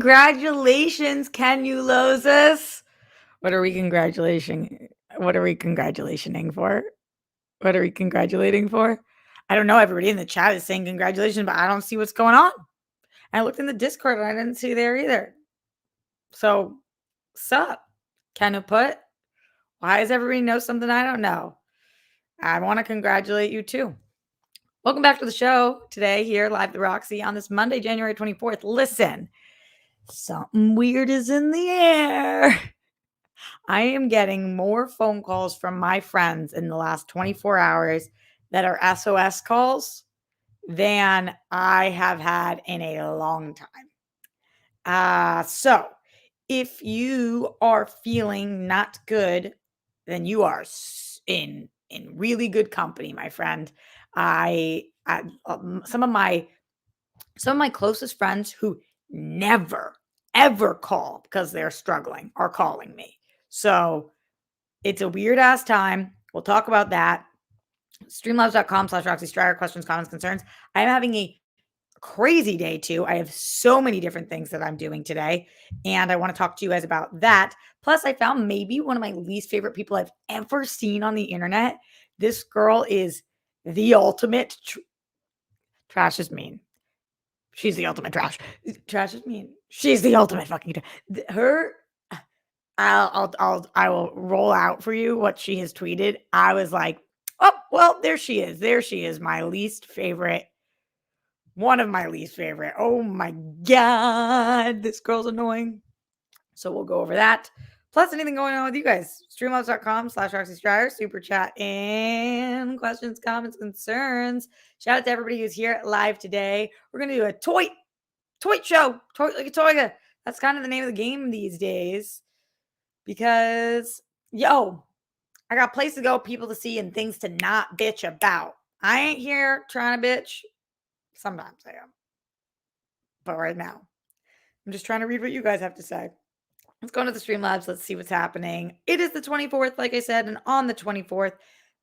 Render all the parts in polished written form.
Congratulations, Ken Ulozis. What are we congratulating? What are we congratulating for? What are we congratulating for? I don't know. Everybody in the chat is saying congratulations, but I don't see what's going on. I looked in the Discord and I didn't see there either. So, sup? Can you put? Why does everybody know something I don't know? I want to congratulate you too. Welcome back to the show today here live at the Roxy on this Monday, January 24th. Listen, something weird is in the air. I am getting more phone calls from my friends in the last 24 hours that are SOS calls than I have had in a long time. So if you are feeling not good, then you are in really good company, my friend. Some of my closest friends who never ever call because they're struggling are calling me. So it's a weird ass time. We'll talk about that. Streamlabs.com/Roxy Striar. Questions, comments, concerns. I am having a crazy day too. I have so many different things that I'm doing today, and I want to talk to you guys about that. Plus, I found maybe one of my least favorite people I've ever seen on the internet. This girl is the ultimate trash is mean. She's the ultimate trash. Trash is mean. She's the ultimate fucking her. I will roll out for you what she has tweeted. I was like, oh, well, there she is. There she is. My least favorite. One of my least favorite. Oh my God. This girl's annoying. So we'll go over that. Plus anything going on with you guys. Streamlabs.com/Roxy Striar. Super chat and questions, comments, concerns. Shout out to everybody who's here live today. We're going to do a toy show. Toy like a toy. That's kind of the name of the game these days. Because, yo, I got a place to go, people to see, and things to not bitch about. I ain't here trying to bitch. Sometimes I am. But right now, I'm just trying to read what you guys have to say. Let's go into the Streamlabs. Let's see what's happening. It is the 24th, like I said, and on the 24th,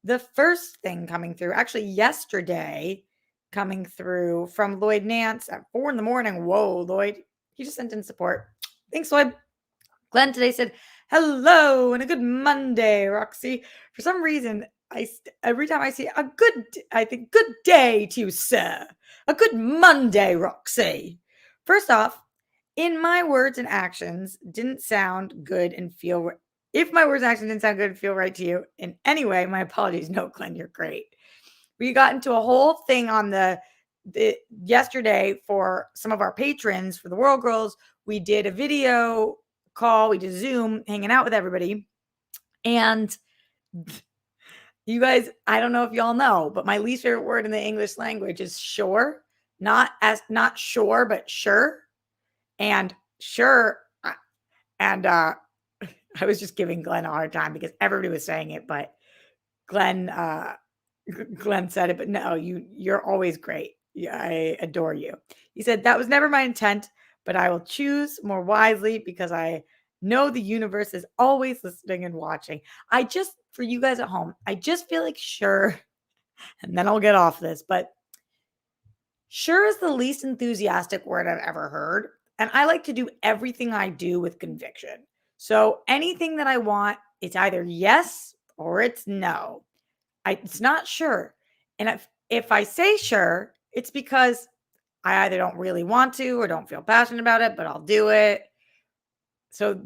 the first thing coming through, actually yesterday, coming through from Lloyd Nance at 4 a.m. Whoa, Lloyd. He just sent in support. Thanks, Lloyd. Glenn today said, hello and a good Monday, Roxy. For some reason, every time I see I think good day to you, sir. A good Monday, Roxy. First off, in my words and actions didn't sound good and feel if my words and actions didn't sound good and feel right to you in any way, my apologies. No, Glenn, you're great. We got into a whole thing on the yesterday for some of our patrons for the World Girls. We did a video call. We did Zoom, hanging out with everybody. And you guys, I don't know if y'all know, but my least favorite word in the English language is sure. Not sure, but sure. And sure. And I was just giving Glenn a hard time because everybody was saying it, but Glenn said it, but no, you're always great. Yeah, I adore you. He said, that was never my intent, but I will choose more wisely because I know the universe is always listening and watching. For you guys at home, I just feel like sure, and then I'll get off this, but sure is the least enthusiastic word I've ever heard. And I like to do everything I do with conviction. So anything that I want, it's either yes or it's no. It's not sure. And if I say sure, it's because I either don't really want to or don't feel passionate about it, but I'll do it. So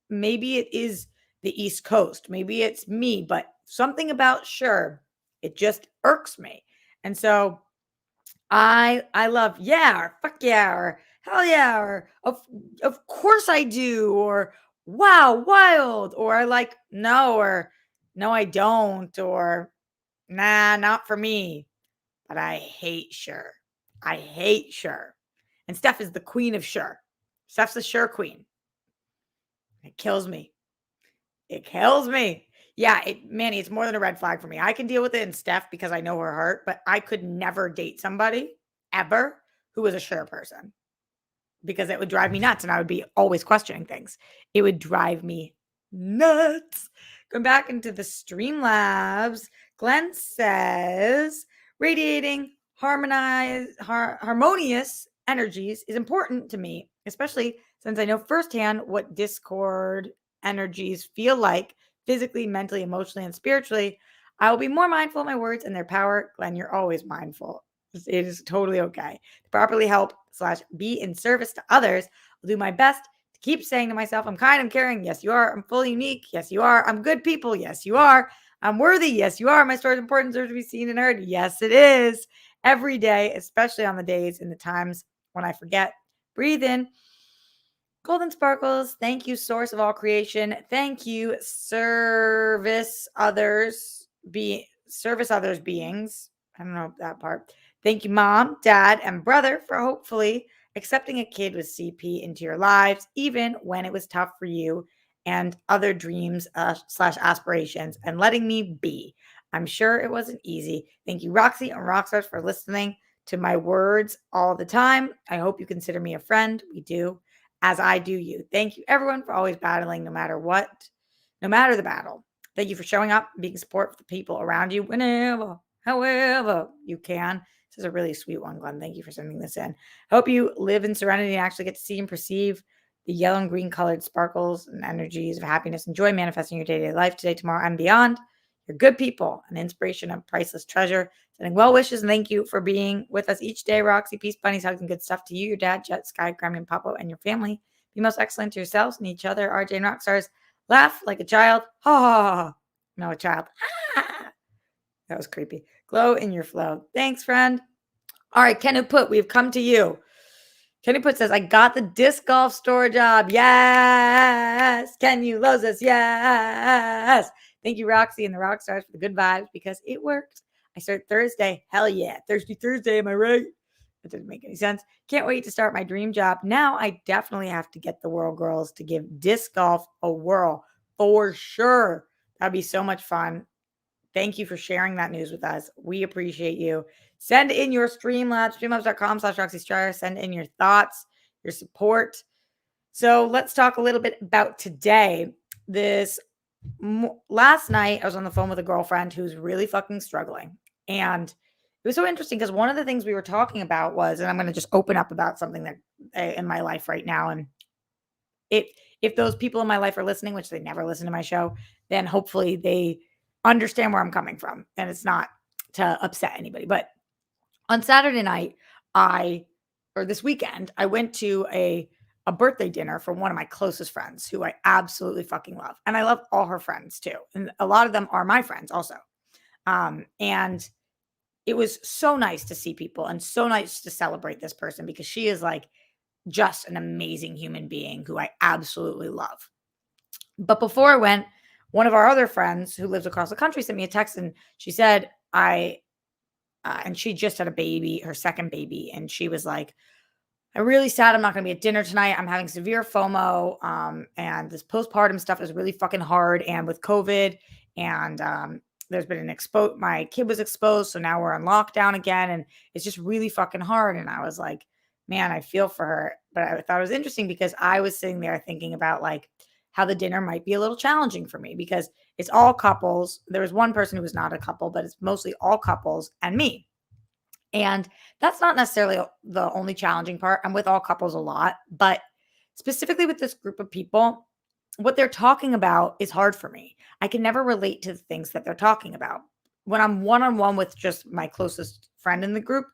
maybe it is the East Coast. Maybe it's me, but something about sure, it just irks me. And so I love yeah, or fuck yeah, or hell yeah, or of course I do, or wow, wild, or I like no, or no, I don't, or nah, not for me. But I hate sure. I hate sure. And Steph is the queen of sure. Steph's the sure queen. It kills me. It kills me. Yeah, Manny, it's more than a red flag for me. I can deal with it in Steph because I know her heart, but I could never date somebody ever who was a sure person because it would drive me nuts and I would be always questioning things. It would drive me nuts. Going back into the Streamlabs, Glenn says, radiating harmonious energies is important to me. especially since I know firsthand what Discord energies feel like physically, mentally, emotionally, and spiritually. I will be more mindful of my words and their power. Glenn, you're always mindful. It is totally okay. To properly help slash be in service to others, I'll do my best to keep saying to myself, I'm kind, I'm caring. Yes, you are. I'm fully unique. Yes, you are. I'm good people. Yes, you are. I'm worthy. Yes, you are. My story is important, deserves to be seen and heard. Yes, it is. Every day, especially on the days and the times when I forget. Breathe in. Golden sparkles. Thank you, source of all creation. Thank you, service others beings. I don't know that part. Thank you, mom, dad, and brother for hopefully accepting a kid with CP into your lives, even when it was tough for you and other dreams slash aspirations, and letting me be. I'm sure it wasn't easy. Thank you, Roxy and Rockstars, for listening to my words all the time. I hope you consider me a friend. We do, as I do you. Thank you, everyone, for always battling no matter what, no matter the battle. Thank you for showing up, being support for the people around you whenever, however you can. This is a really sweet one, Glenn. Thank you for sending this in. Hope you live in serenity and actually get to see and perceive the yellow and green colored sparkles and energies of happiness and joy manifesting your day-to-day life today, tomorrow, and beyond. You're good people, an inspiration, a priceless treasure. Sending well wishes and thank you for being with us each day, Roxy. Peace, bunnies, hugs, and good stuff to you, your dad, Jet, Sky, Grammy, and Papa, and your family. Be most excellent to yourselves and each other. RJ and Rockstars, laugh like a child. Ha ha ha. No, a child. Ah, that was creepy. Glow in your flow. Thanks, friend. All right, Ken who put, we've come to you. Kenny Put says, I got the disc golf store job. Yes. Ken you loves us. Yes. Thank you, Roxy and the Rockstars, for the good vibes because it worked. I start Thursday. Hell yeah. Thursday. Am I right? That didn't make any sense. Can't wait to start my dream job. Now I definitely have to get the Whirl Girls to give disc golf a whirl for sure. That'd be so much fun. Thank you for sharing that news with us. We appreciate you. Send in your Streamlabs, streamlabs.com/Roxy Stryer. Send in your thoughts, your support. So let's talk a little bit about today. Last night, I was on the phone with a girlfriend who's really fucking struggling. And it was so interesting because one of the things we were talking about was, and I'm going to just open up about something that in my life right now. And if those people in my life are listening, which they never listen to my show, then hopefully they understand where I'm coming from. And it's not to upset anybody. But on Saturday night, or this weekend, I went to a birthday dinner for one of my closest friends who I absolutely fucking love. And I love all her friends too. And a lot of them are my friends also. And it was so nice to see people and so nice to celebrate this person because she is like just an amazing human being who I absolutely love. But before I went, one of our other friends who lives across the country sent me a text and she said, and she just had a baby, her second baby. And she was like, I'm really sad I'm not going to be at dinner tonight. I'm having severe FOMO. And this postpartum stuff is really fucking hard. And with COVID and, there's been my kid was exposed. So now we're on lockdown again. And it's just really fucking hard. And I was like, man, I feel for her. But I thought it was interesting because I was sitting there thinking about like how the dinner might be a little challenging for me because it's all couples. There was one person who was not a couple, but it's mostly all couples and me. And that's not necessarily the only challenging part. I'm with all couples a lot, but specifically with this group of people, what they're talking about is hard for me. I can never relate to the things that they're talking about. When I'm one on one with just my closest friend in the group,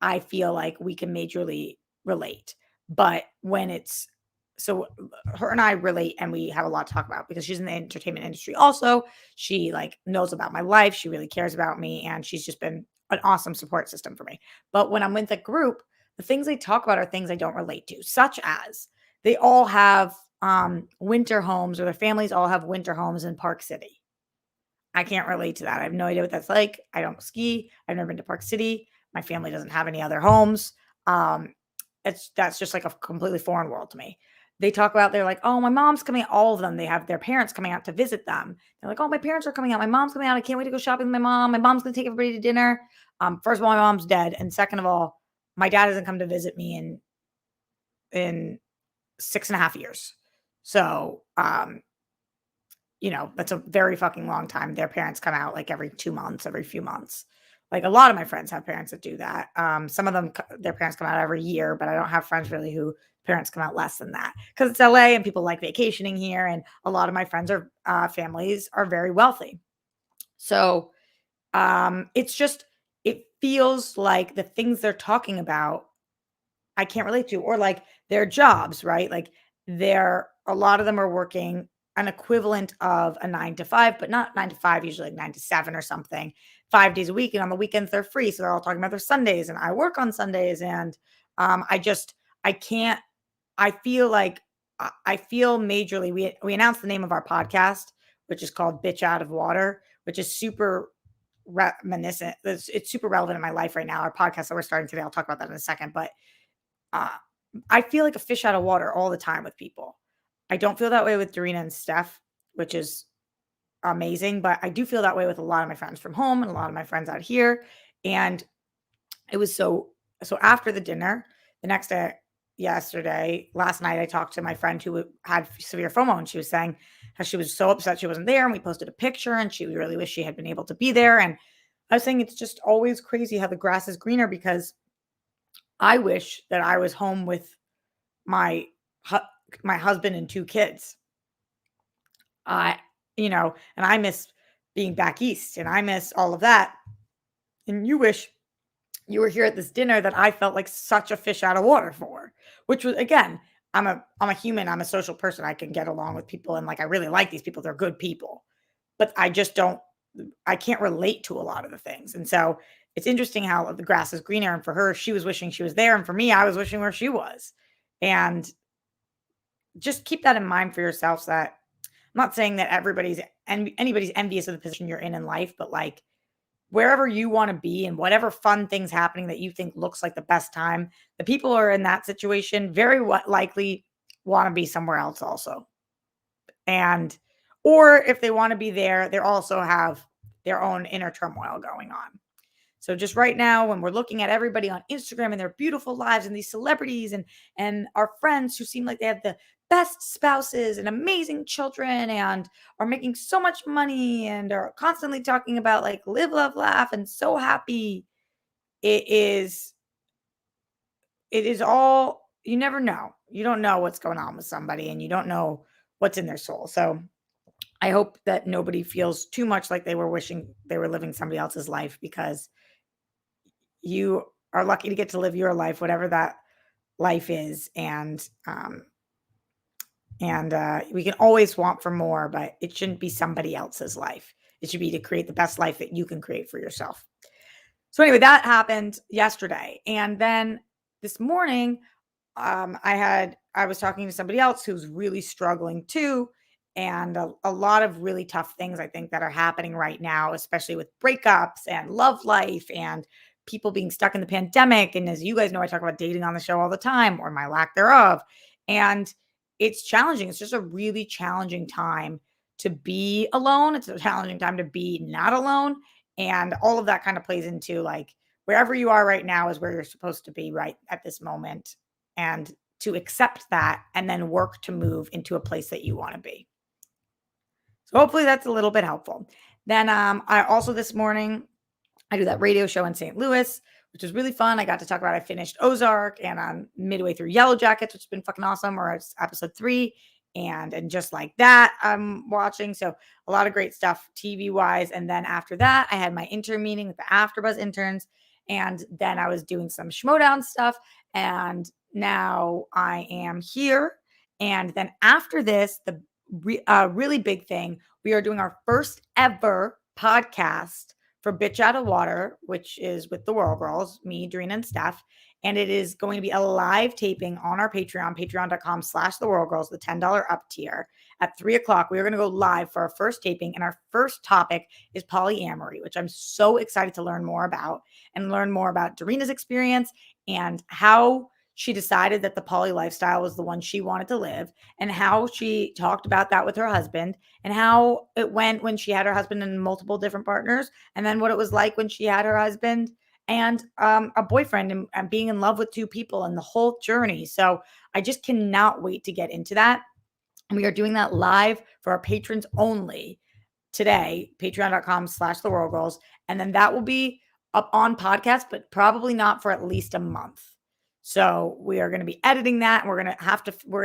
I feel like we can majorly relate. But when it's so her and I relate and we have a lot to talk about because she's in the entertainment industry also. She like knows about my life. She really cares about me and she's just been an awesome support system for me. But when I'm with a group, the things they talk about are things I don't relate to, such as they all have winter homes or their families all have winter homes in Park City. I can't relate to that. I have no idea what that's like. I don't ski. I've never been to Park City. My family doesn't have any other homes. Um, that's just like a completely foreign world to me. They talk about they're like, oh, my mom's coming out. All of them, they have their parents coming out to visit them. They're like, oh, my parents are coming out. My mom's coming out. I can't wait to go shopping with my mom. My mom's gonna take everybody to dinner. First of all, my mom's dead, and second of all, my dad hasn't come to visit me in 6.5 years. So that's a very fucking long time. Their parents come out like every 2 months, every few months, Like a lot of my friends have parents that do that. Some of them, their parents come out every year, but I don't have friends really who parents come out less than that because it's LA and people like vacationing here. And a lot of my friends are families are very wealthy. So it's just, it feels like the things they're talking about I can't relate to, or like their jobs, right? Like they're a lot of them are working an equivalent of a 9 to 5, but not 9 to 5, usually like 9 to 7 or something, 5 days a week. And on the weekends they're free. So they're all talking about their Sundays and I work on Sundays. And I just I can't I feel like I feel majorly we announced the name of our podcast, which is called Bitch Out of Water, which is super reminiscent. It's super relevant in my life right now. Our podcast that we're starting today, I'll talk about that in a second. But uh, I feel like a fish out of water all the time with people. I don't feel that way with Dorina and Steph, which is amazing, but I do feel that way with a lot of my friends from home and a lot of my friends out here. And it was so after the dinner, the next day, yesterday, last night, I talked to my friend who had severe FOMO, and she was saying how she was so upset she wasn't there. And we posted a picture, and she really wished she had been able to be there. And I was saying it's just always crazy how the grass is greener because I wish that I was home with my hu my husband and 2 kids. I and I miss being back east, and I miss all of that, and you wish you were here at this dinner that I felt like such a fish out of water for, which was again, I'm a human, I'm a social person, I can get along with people, and, like, I really like these people, they're good people, but I just don't I can't relate to a lot of the things, and so it's interesting how the grass is greener, and for her, she was wishing she was there, and for me, I was wishing where she was, and just keep that in mind for yourselves that I'm not saying that anybody's envious of the position you're in life, but like wherever you want to be and whatever fun things happening that you think looks like the best time, the people who are in that situation very likely want to be somewhere else also. And or if they want to be there, they also have their own inner turmoil going on. So just right now, when we're looking at everybody on Instagram and their beautiful lives and these celebrities and our friends who seem like they have the best spouses and amazing children and are making so much money and are constantly talking about like live, love, laugh and so happy, it is it is all you never know. You don't know what's going on with somebody and you don't know what's in their soul. So I hope that nobody feels too much like they were wishing they were living somebody else's life because you are lucky to get to live your life, whatever that life is. And we can always want for more, but it shouldn't be somebody else's life. It should be to create the best life that you can create for yourself. So anyway, that happened yesterday. And then this morning, I was talking to somebody else who's really struggling too. And a lot of really tough things I think that are happening right now, especially with breakups and love life and people being stuck in the pandemic. And as you guys know, I talk about dating on the show all the time or my lack thereof. And it's challenging. It's just a really challenging time to be alone. It's a challenging time to be not alone. And all of that kind of plays into like wherever you are right now is where you're supposed to be right at this moment. And to accept that and then work to move into a place that you want to be. So hopefully that's a little bit helpful. Then I also this morning I do that radio show in St. Louis, which is really fun. I got to talk about I finished Ozark and I'm midway through Yellow Jackets, which has been fucking awesome. Or it's episode 3. And just like that, I'm watching. So a lot of great stuff TV wise. And then after that, I had my intern meeting with the AfterBuzz interns. And then I was doing some Schmodown stuff. And now I am here. And then after this, the really big thing, we are doing our first ever podcast for Bitch Out of Water, which is with the Whirl Girls, me, Doreen, and Steph. And it is going to be a live taping on our Patreon, patreon.com/the Whirl Girls, the $10 up tier. At 3:00, we are going to go live for our first taping. And our first topic is polyamory, which I'm so excited to learn more about and learn more about Doreen's experience and how she decided that the poly lifestyle was the one she wanted to live and how she talked about that with her husband and how it went when she had her husband and multiple different partners and then what it was like when she had her husband and a boyfriend and being in love with 2 people and the whole journey. So I just cannot wait to get into that. And we are doing that live for our patrons only today, patreon.com/the Whirl Girls. And then that will be up on podcast, but probably not for at least a month. So we are going to be editing that. And we're going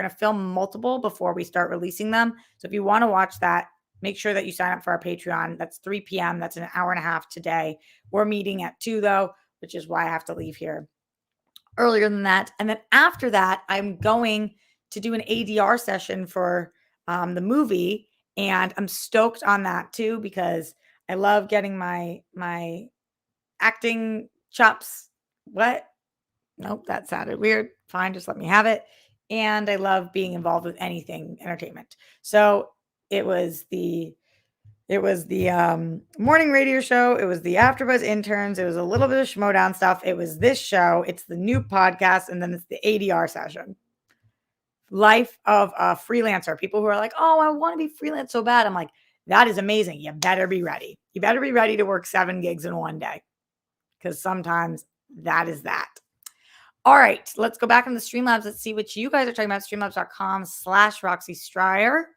to film multiple before we start releasing them. So if you want to watch that, make sure that you sign up for our Patreon. That's 3 p.m. That's an hour and a half today. We're meeting at 2 though, which is why I have to leave here earlier than that. And then after that, I'm going to do an ADR session for the movie. And I'm stoked on that too, because I love getting my acting chops. What? Nope, that sounded weird. Fine, just let me have it. And I love being involved with anything entertainment. So it was the morning radio show. It was the AfterBuzz interns. It was a little bit of Schmodown stuff. It was this show. It's the new podcast, and then it's the ADR session. Life of a freelancer. People who are like, "Oh, I want to be freelance so bad." I'm like, that is amazing. You better be ready. You better be ready to work 7 gigs in one day, because sometimes that is that. All right, let's go back in the Streamlabs. Let's see what you guys are talking about. Streamlabs.com/Roxy Striar.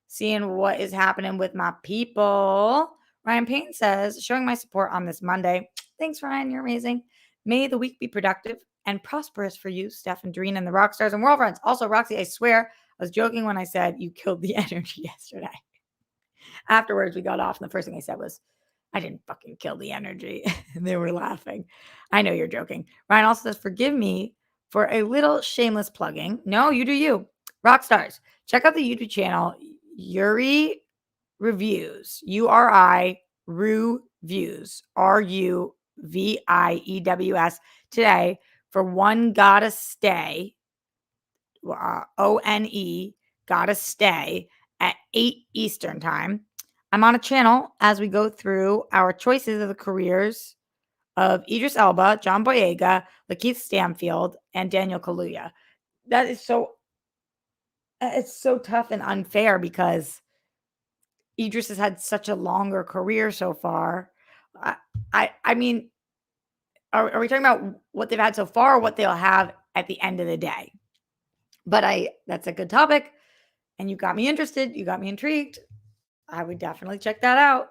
Seeing what is happening with my people. Ryan Payne says, showing my support on this Monday. Thanks, Ryan. You're amazing. May the week be productive and prosperous for you, Steph and Doreen and the rock stars and world friends. Also, Roxy, I swear I was joking when I said you killed the energy yesterday. Afterwards, we got off, and the first thing I said was, I didn't fucking kill the energy. And they were laughing. I know you're joking. Ryan also says, forgive me for a little shameless plugging. No, you do you. Rock stars. Check out the YouTube channel, Yuri Reviews. URI Reviews. RUVIEWS today for One Gotta Stay. ONE Gotta Stay at 8 Eastern time. I'm on a channel as we go through our choices of the careers of Idris Elba, John Boyega, Lakeith Stanfield, and Daniel Kaluuya. That is it's so tough and unfair because Idris has had such a longer career so far. I mean, are we talking about what they've had so far or what they'll have at the end of the day? But that's a good topic, and you got me interested. You got me intrigued. I would definitely check that out.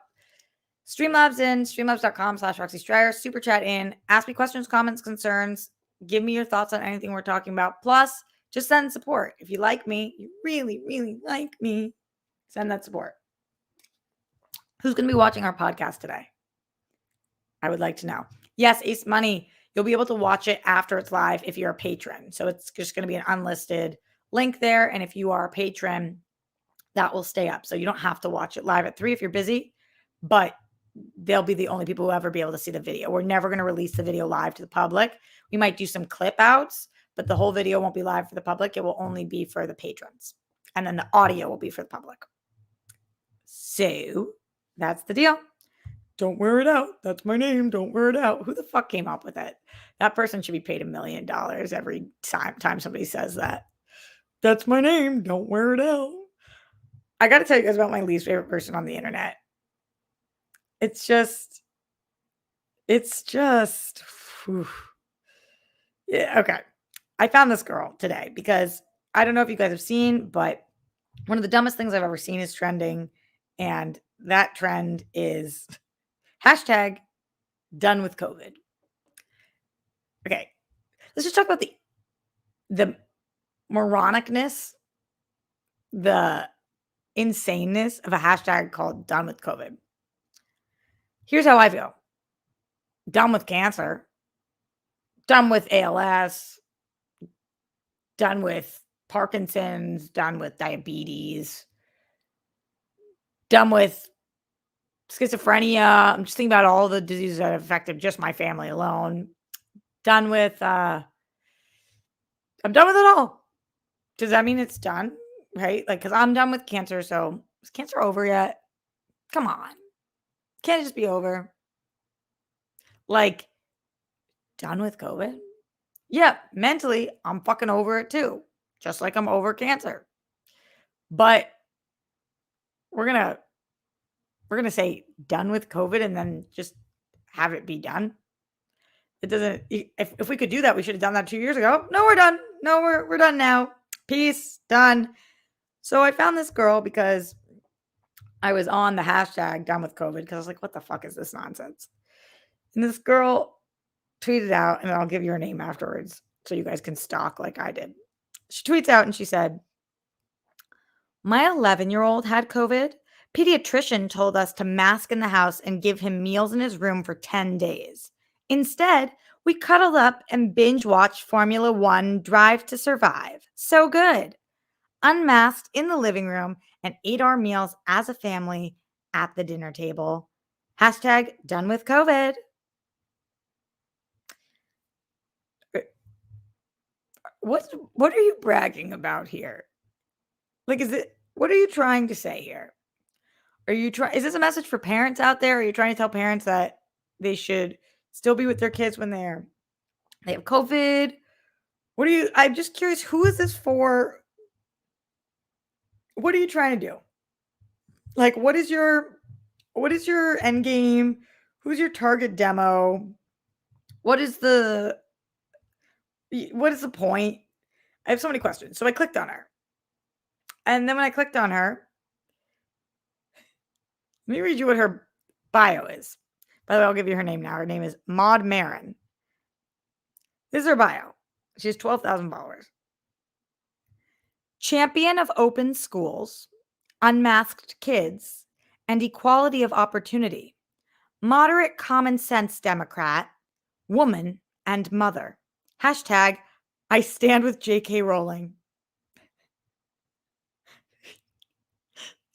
Streamlabs in, streamlabs.com/Roxy Striar. Super chat in. Ask me questions, comments, concerns. Give me your thoughts on anything we're talking about. Plus, just send support. If you like me, you really, really like me, send that support. Who's going to be watching our podcast today? I would like to know. Yes, Ace Money. You'll be able to watch it after it's live if you're a patron. So it's just going to be an unlisted link there. And if you are a patron, that will stay up. So you don't have to watch it live at 3 if you're busy, but they'll be the only people who ever be able to see the video. We're never going to release the video live to the public. We might do some clip outs, but the whole video won't be live for the public. It will only be for the patrons. And then the audio will be for the public. So that's the deal. Don't wear it out. That's my name. Don't wear it out. Who the fuck came up with it? That person should be paid $1 million every time somebody says that. That's my name. Don't wear it out. I got to tell you guys about my least favorite person on the internet. It's just, whew. Yeah, okay. I found this girl today because I don't know if you guys have seen, but one of the dumbest things I've ever seen is trending. And that trend is hashtag done with COVID. Okay. Let's just talk about the moronicness, the insaneness of a hashtag called done with COVID. Here's how I feel. Done with cancer. Done with ALS. Done with Parkinson's. Done with diabetes. Done with schizophrenia. I'm just thinking about all the diseases that have affected just my family alone. Done with, I'm done with it all. Does that mean it's done? Right? Like, because I'm done with cancer. So is cancer over yet? Come on. Can't it just be over? Like, done with COVID? Yeah, mentally, I'm fucking over it too. Just like I'm over cancer. But we're gonna say done with COVID and then just have it be done. It doesn't. If we could do that, we should have done that 2 years ago. No, we're done. No, we're done now. Peace. Done. So I found this girl because I was on the hashtag done with COVID because I was like, what the fuck is this nonsense? And this girl tweeted out, and I'll give you her name afterwards so you guys can stalk like I did. She tweets out and she said, "My 11-year-old had COVID. Pediatrician told us to mask in the house and give him meals in his room for 10 days. Instead, we cuddled up and binge watched Formula One Drive to Survive. So good. Unmasked in the living room and ate our meals as a family at the dinner table. Hashtag done with COVID." Uh, what are you bragging about here? Like, what are you trying to say here? Is this a message for parents out there? Are you trying to tell parents that they should still be with their kids when they have COVID? I'm just curious, who is this for? What are you trying to do? Like, what is your end game? Who's your target demo? What is the what is the point? I have so many questions. So I clicked on her. And then when I clicked on her, let me read you what her bio is. By the way, I'll give you her name now. Her name is Maud Marin. This is her bio. She has 12,000 followers. Champion of open schools, unmasked kids, and equality of opportunity. Moderate common sense Democrat, woman, and mother. Hashtag I stand with J.K. Rowling.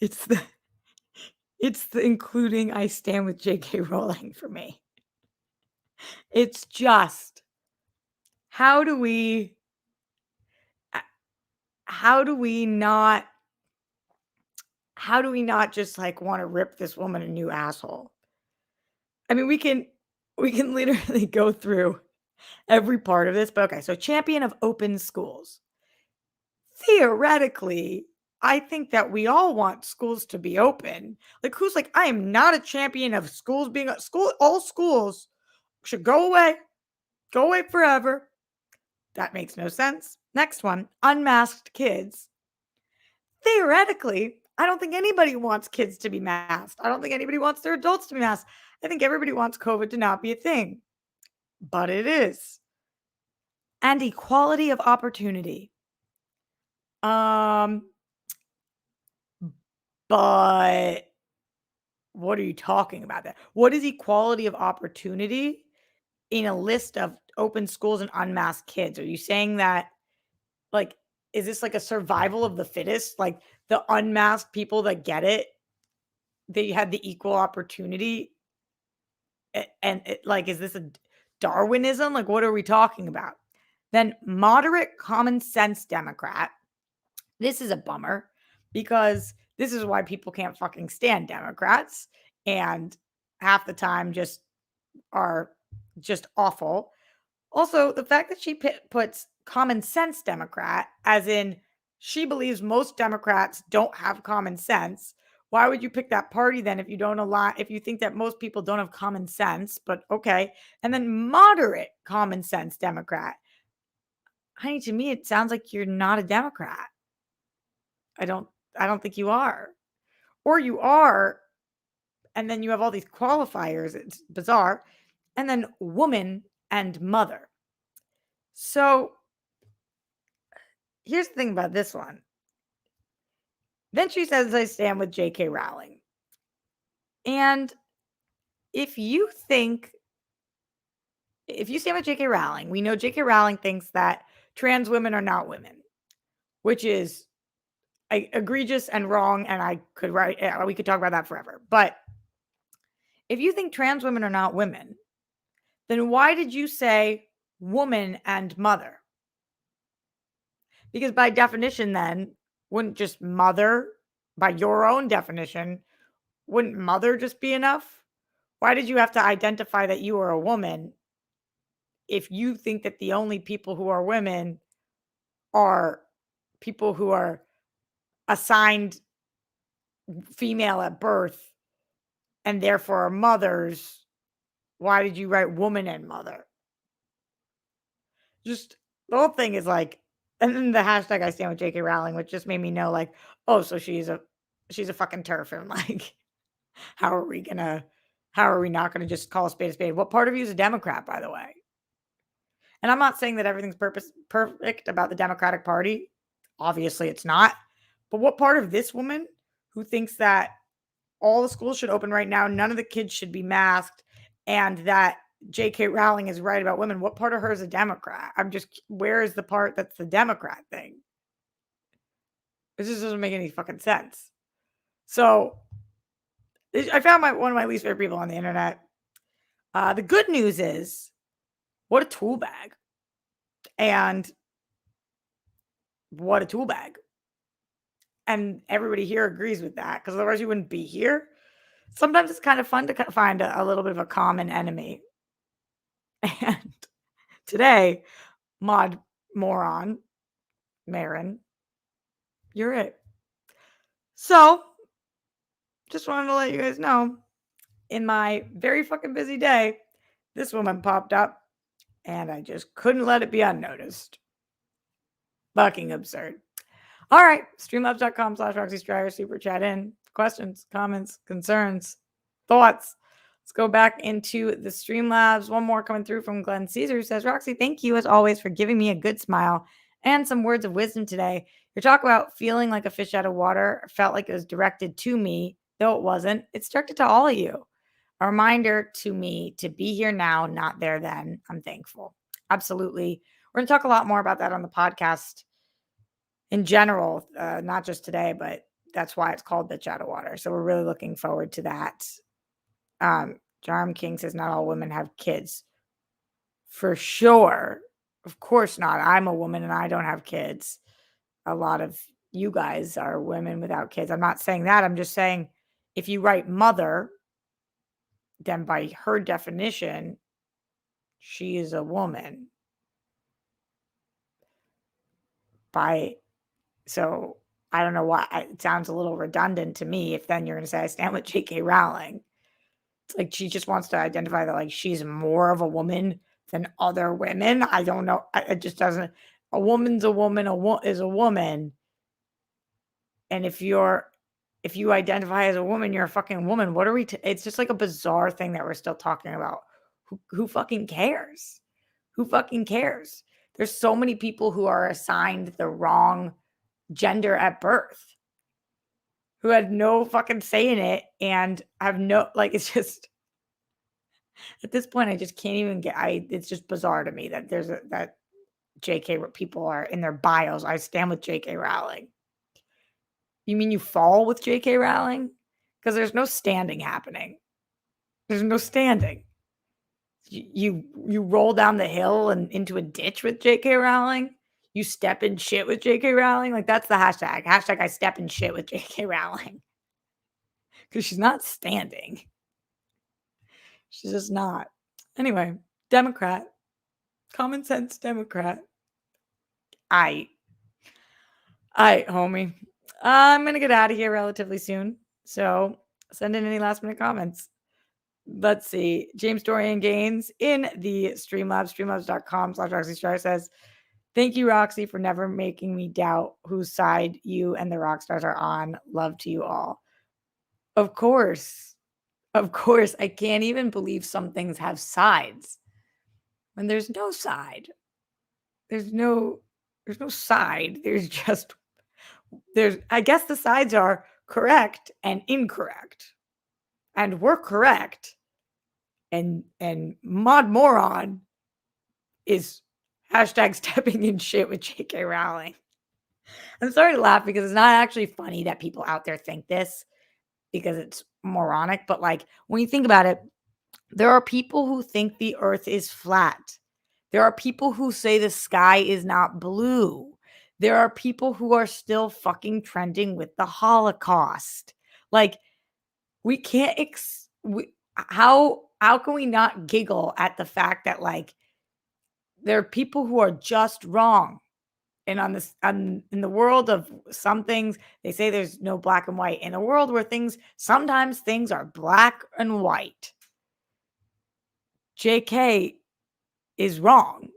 It's the including I stand with J.K. Rowling for me. It's just how do we not just like want to rip this woman a new asshole? I mean, we can literally go through every part of this, but okay, so champion of open schools. Theoretically, I think that we all want schools to be open. Like, who's like, I am not a champion of schools being all schools should go away forever. That makes no sense. Next one, unmasked kids. Theoretically, I don't think anybody wants kids to be masked. I don't think anybody wants their adults to be masked. I think everybody wants COVID to not be a thing, but it is. And equality of opportunity. But what are you talking about there? What is equality of opportunity in a list of open schools and unmasked kids? Are you saying that, like, is this like a survival of the fittest? Like, the unmasked people that get it, they had the equal opportunity? Like, is this a Darwinism? Like, what are we talking about? Then moderate common sense Democrat. This is a bummer because this is why people can't fucking stand Democrats and half the time just are just awful. Also, the fact that she puts common sense Democrat, as in she believes most Democrats don't have common sense. Why would you pick that party then if you think that most people don't have common sense? But okay. And then moderate common sense Democrat. Honey, to me, it sounds like you're not a Democrat. I don't think you are. Or you are, and then you have all these qualifiers. It's bizarre. And then woman and mother. So here's the thing about this one. Then she says, I stand with J.K. Rowling. And if you stand with J.K. Rowling, we know J.K. Rowling thinks that trans women are not women, which is egregious and wrong. And we could talk about that forever. But if you think trans women are not women, then why did you say woman and mother? Because by definition, then, wouldn't just mother, by your own definition, wouldn't mother just be enough? Why did you have to identify that you are a woman if you think that the only people who are women are people who are assigned female at birth and therefore are mothers? Why did you write woman and mother? Just the whole thing is like, and then the hashtag I stand with J.K. Rowling, which just made me know, like, oh, so she's a fucking turf, and like, how are we gonna How are we not going to just call a spade a spade? What part of you is a Democrat, by the way? And I'm not saying that everything's perfect about the Democratic Party. Obviously, it's not. But what part of this woman who thinks that all the schools should open right now, none of the kids should be masked, and that J.K. Rowling is right about women, what part of her is a Democrat? Where is the part that's the Democrat thing? It just doesn't make any fucking sense. So I found one of my least favorite people on the internet. The good news is, what a tool bag. And what a tool bag. And everybody here agrees with that, because otherwise you wouldn't be here. Sometimes it's kind of fun to find a little bit of a common enemy. And today, Mod Moron, Marin, you're it. So, just wanted to let you guys know, in my very fucking busy day, this woman popped up, and I just couldn't let it be unnoticed. Fucking absurd. All right, streamlabs.com/Roxy Striar, super chat in. Questions, comments, concerns, thoughts. Let's go back into the Streamlabs. One more coming through from Glenn Caesar, who says, Roxy, thank you as always for giving me a good smile and some words of wisdom today. Your talk about feeling like a fish out of water felt like it was directed to me, though it wasn't. It's directed to all of you. A reminder to me to be here now, not there then. I'm thankful. Absolutely. We're going to talk a lot more about that on the podcast in general, not just today, but that's why it's called Bitch Out of Water. So we're really looking forward to that. Jarm King says not all women have kids. For sure. Of course not. I'm a woman and I don't have kids. A lot of you guys are women without kids. I'm not saying that. I'm just saying if you write mother, then by her definition, she is a woman. So I don't know why. It sounds a little redundant to me if then you're going to say I stand with J.K. Rowling. It's like she just wants to identify that like she's more of a woman than other women. I don't know. It just doesn't. A woman's a woman. Is a woman. And if you identify as a woman, you're a fucking woman. What are we? It's just like a bizarre thing that we're still talking about. Who fucking cares? Who fucking cares? There's so many people who are assigned the wrong gender at birth, who had no fucking say in it and have no, like, it's just, at this point, I just can't even it's just bizarre to me that that JK people are in their bios. I stand with JK Rowling. You mean you fall with JK Rowling? Because there's no standing happening. There's no standing. You roll down the hill and into a ditch with JK Rowling. You step in shit with JK Rowling. Like, that's the hashtag. Hashtag I step in shit with JK Rowling. Because she's not standing. She's just not. Anyway, Democrat. Common sense Democrat. Homie. I'm going to get out of here relatively soon. So send in any last minute comments. Let's see. James Dorian Gaines in the Streamlabs, streamlabs.com/Roxy Striar says, thank you, Roxy, for never making me doubt whose side you and the rock stars are on. Love to you all. Of course. Of course. I can't even believe some things have sides when there's no side. There's no side. I guess the sides are correct and incorrect. And we're correct. And Mod Moron is hashtag stepping in shit with JK Rowling. I'm sorry to laugh because it's not actually funny that people out there think this because it's moronic. But like when you think about it, there are people who think the earth is flat. There are people who say the sky is not blue. There are people who are still fucking trending with the Holocaust. Like, we can't, how can we not giggle at the fact that, like, there are people who are just wrong? And in the world of some things, they say there's no black and white. In a world where sometimes things are black and white. JK is wrong.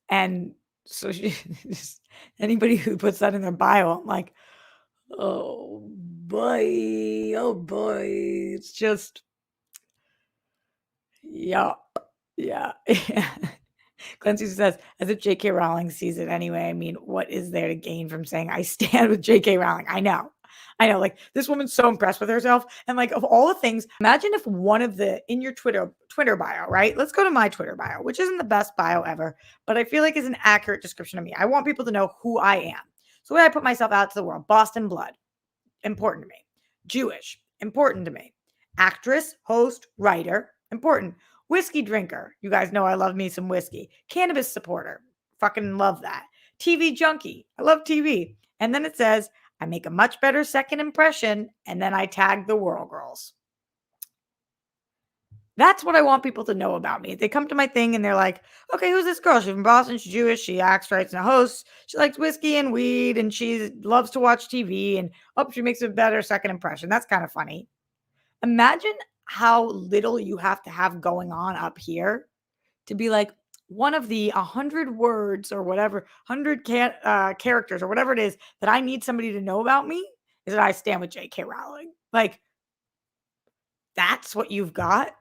And so anybody who puts that in their bio, I'm like, oh boy, it's just, Yeah. Yeah. Clancy says, as if J.K. Rowling sees it anyway. I mean, what is there to gain from saying I stand with J.K. Rowling? I know. I know. Like, this woman's so impressed with herself. And like, of all the things, imagine if one of the in your Twitter bio, right? Let's go to my Twitter bio, which isn't the best bio ever, but I feel like is an accurate description of me. I want people to know who I am. So when I put myself out to the world, Boston blood, important to me. Jewish, important to me. Actress, host, writer, important. Whiskey drinker. You guys know I love me some whiskey. Cannabis supporter. Fucking love that. TV junkie. I love TV. And then it says, I make a much better second impression. And then I tag the Whirl Girls. That's what I want people to know about me. They come to my thing and they're like, okay, who's this girl? She's from Boston. She's Jewish. She acts, writes, and a host. She likes whiskey and weed and she loves to watch TV. And oh, she makes a better second impression. That's kind of funny. Imagine how little you have to have going on up here to be like one of the 100 words or whatever, 100 characters or whatever it is that I need somebody to know about me is that I stand with J.K. Rowling. Like, that's what you've got.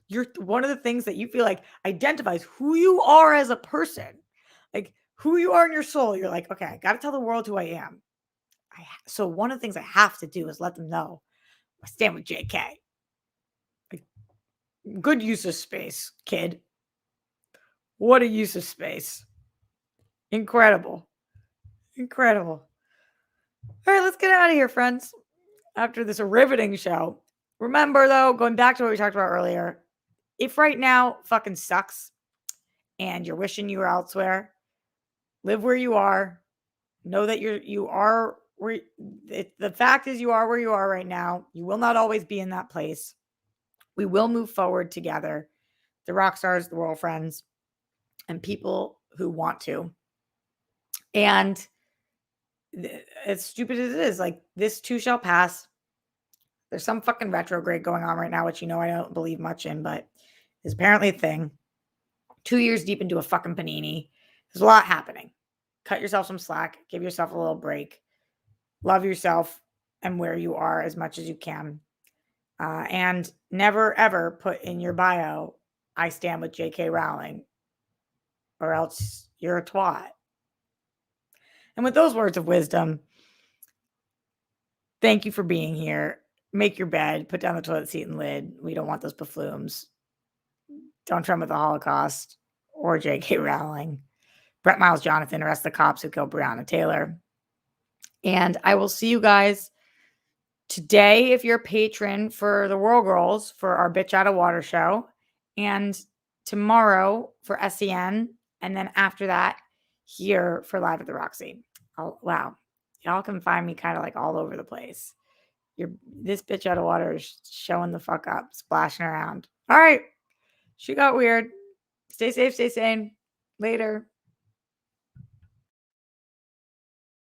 You're one of the things that you feel like identifies who you are as a person, like who you are in your soul. You're like, okay, I got to tell the world who I am. So one of the things I have to do is let them know I stand with JK. Like, good use of space, kid. What a use of space. Incredible. Incredible. All right, let's get out of here, friends. After this riveting show. Remember, though, going back to what we talked about earlier, if right now fucking sucks and you're wishing you were elsewhere, live where you are. Know that you are where the fact is you are where you are right now. You will not always be in that place. We will move forward together. The rock stars, the world friends, and people who want to. And as stupid as it is, like this too shall pass. There's some fucking retrograde going on right now, which I don't believe much in, but is apparently a thing. 2 years deep into a fucking panini. There's a lot happening. Cut yourself some slack. Give yourself a little break. Love yourself and where you are as much as you can. And never, ever put in your bio, I stand with J.K. Rowling, or else you're a twat. And with those words of wisdom, thank you for being here. Make your bed, put down the toilet seat and lid. We don't want those buffoons. Don't trend with the Holocaust or J.K. Rowling. Brett Miles Jonathan, arrest the cops who killed Breonna Taylor. And I will see you guys today if you're a patron for the Whirl Girls for our Bitch Out of Water show. And tomorrow for SEN. And then after that, here for Live at the Roxy. Oh, wow. Y'all can find me kind of like all over the place. This bitch out of water is showing the fuck up, splashing around. All right. She got weird. Stay safe, stay sane. Later.